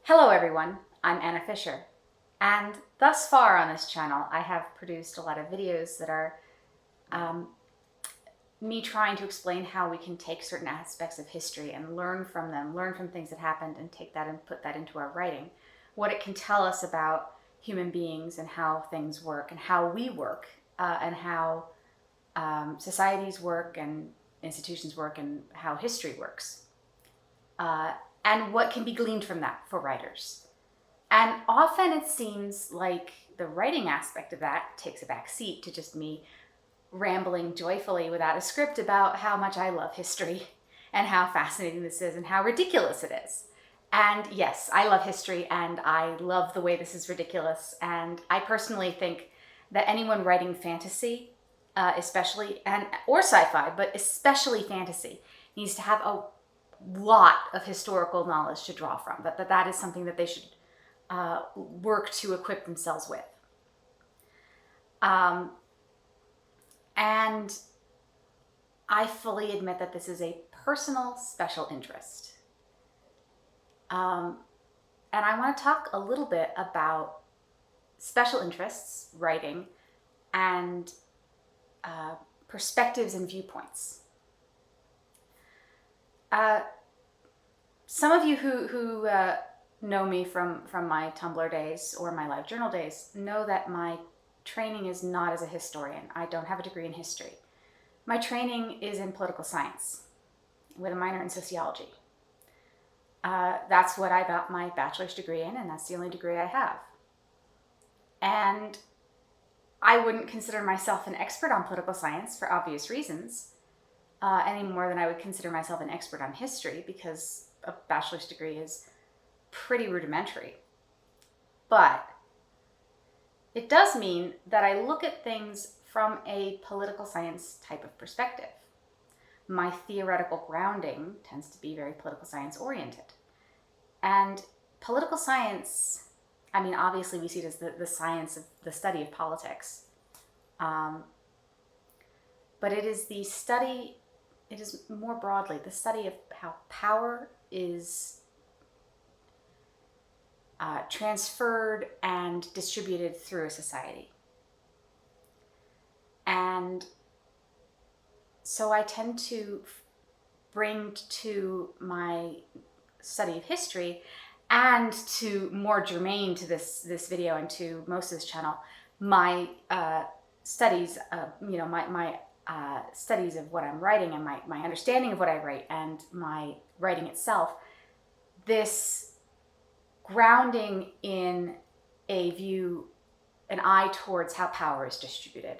Hello everyone, I'm Anna Fisher, and thus far on this channel I have produced a lot of videos that are me trying to explain how we can take certain aspects of history and learn from them, learn from things that happened and take that and put that into our writing. What it can tell us about human beings and how things work and how we work and how societies work and institutions work and how history works. And what can be gleaned from that for writers. And often it seems like the writing aspect of that takes a back seat to just me rambling joyfully without a script about how much I love history and how fascinating this is and how ridiculous it is. And yes, I love history and I love the way this is ridiculous. And I personally think that anyone writing fantasy, especially, or sci-fi, but especially fantasy, needs to have a lot of historical knowledge to draw from. That is something that they should work to equip themselves with. And I fully admit that this is a personal special interest. And I want to talk a little bit about special interests, writing, and perspectives and viewpoints. Some of you who know me from my Tumblr days or my LiveJournal days know that my training is not as a historian. I don't have a degree in history. My training is in political science with a minor in sociology. That's what I got my bachelor's degree in, and that's the only degree I have. And I wouldn't consider myself an expert on political science for obvious reasons, any more than I would consider myself an expert on history, because a bachelor's degree is pretty rudimentary. But it does mean that I look at things from a political science type of perspective. My theoretical grounding tends to be very political science oriented. And political science, I mean, obviously we see it as the science of the study of politics. But it is the study, it is more broadly the study of how power is transferred and distributed through a society. And so I tend to bring to my study of history, and to more germane to this video and to most of this channel, my studies, my studies of what I'm writing and my understanding of what I write and my writing itself, this grounding in an eye towards how power is distributed.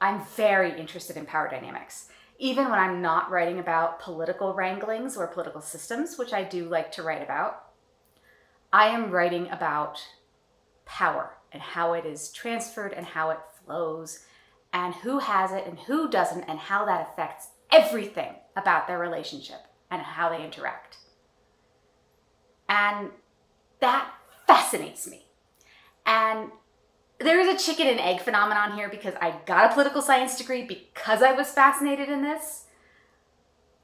I'm very interested in power dynamics. Even when I'm not writing about political wranglings or political systems, which I do like to write about, I am writing about power and how it is transferred and how it flows and who has it and who doesn't and how that affects everything about their relationship and how they interact. And that fascinates me. And there is a chicken and egg phenomenon here, because I got a political science degree because I was fascinated in this,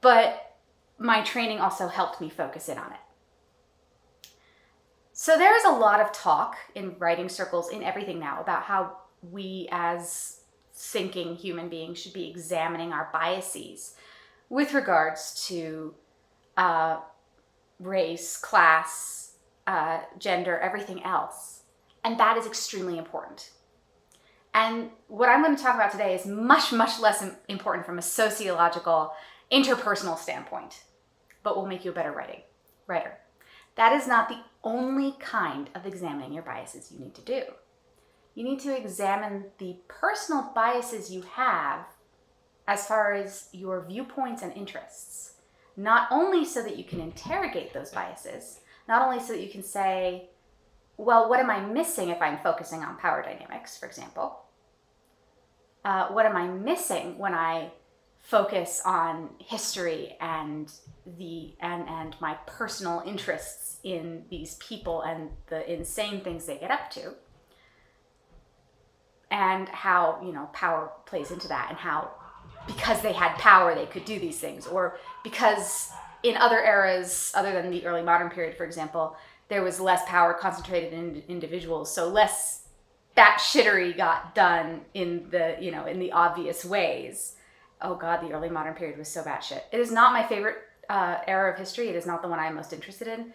but my training also helped me focus in on it. So there is a lot of talk in writing circles, in everything now, about how we as thinking human beings should be examining our biases with regards to race, class, gender, everything else. And that is extremely important. And what I'm going to talk about today is much, much less important from a sociological, interpersonal standpoint, but will make you a better writer. That is not the only kind of examining your biases you need to do. You need to examine the personal biases you have as far as your viewpoints and interests, not only so that you can interrogate those biases, not only so that you can say, well, what am I missing if I'm focusing on power dynamics, for example? What am I missing when I focus on history and my personal interests in these people and the insane things they get up to? And how, power plays into that, and how because they had power they could do these things, or because in other eras, other than the early modern period, for example, there was less power concentrated in individuals, so less batshittery got done in the obvious ways. Oh God, the early modern period was so batshit. It is not my favorite era of history. It is not the one I'm most interested in,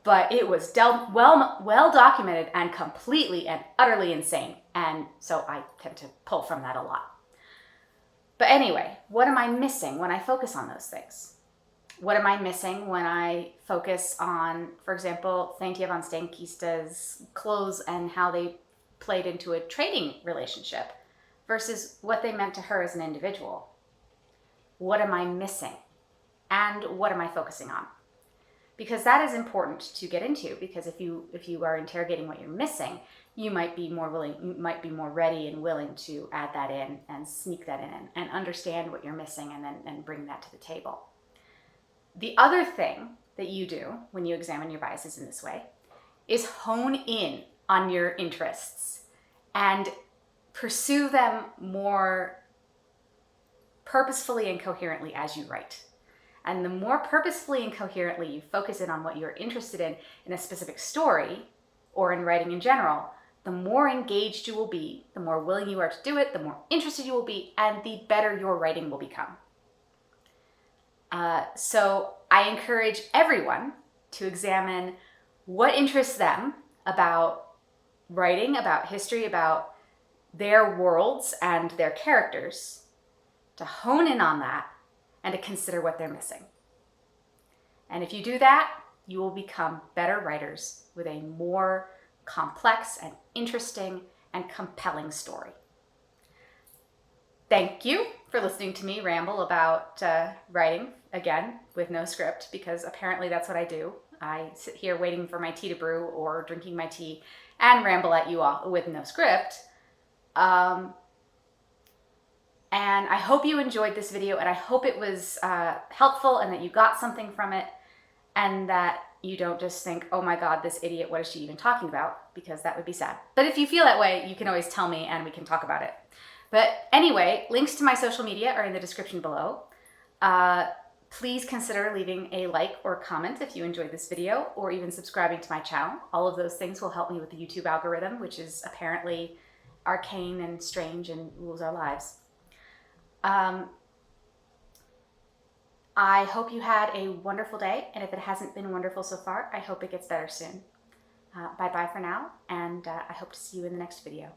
but it was well documented and completely and utterly insane. And so I tend to pull from that a lot. But anyway, what am I missing when I focus on those things? What am I missing when I focus on, for example, Thantje van Steenkiste's clothes and how they played into a trading relationship versus what they meant to her as an individual? What am I missing? And what am I focusing on? Because that is important to get into, because if you are interrogating what you're missing, you might be more ready and willing to add that in and sneak that in and understand what you're missing and bring that to the table. The other thing that you do when you examine your biases in this way is hone in on your interests and pursue them more purposefully and coherently as you write. And the more purposefully and coherently you focus in on what you're interested in a specific story or in writing in general, the more engaged you will be, the more willing you are to do it, the more interested you will be, and the better your writing will become. So I encourage everyone to examine what interests them about writing, about history, about their worlds and their characters, to hone in on that and to consider what they're missing. And if you do that, you will become better writers with a more complex and interesting and compelling story. Thank you for listening to me ramble about writing, again, with no script, because apparently that's what I do. I sit here waiting for my tea to brew or drinking my tea and ramble at you all with no script. And I hope you enjoyed this video, and I hope it was helpful and that you got something from it, and that you don't just think, oh my God, this idiot, what is she even talking about? Because that would be sad. But if you feel that way, you can always tell me and we can talk about it. But anyway, links to my social media are in the description below. Please consider leaving a like or comment if you enjoyed this video, or even subscribing to my channel. All of those things will help me with the YouTube algorithm, which is apparently arcane and strange and rules our lives. I hope you had a wonderful day, and if it hasn't been wonderful so far, I hope it gets better soon. Bye-bye for now, and I hope to see you in the next video.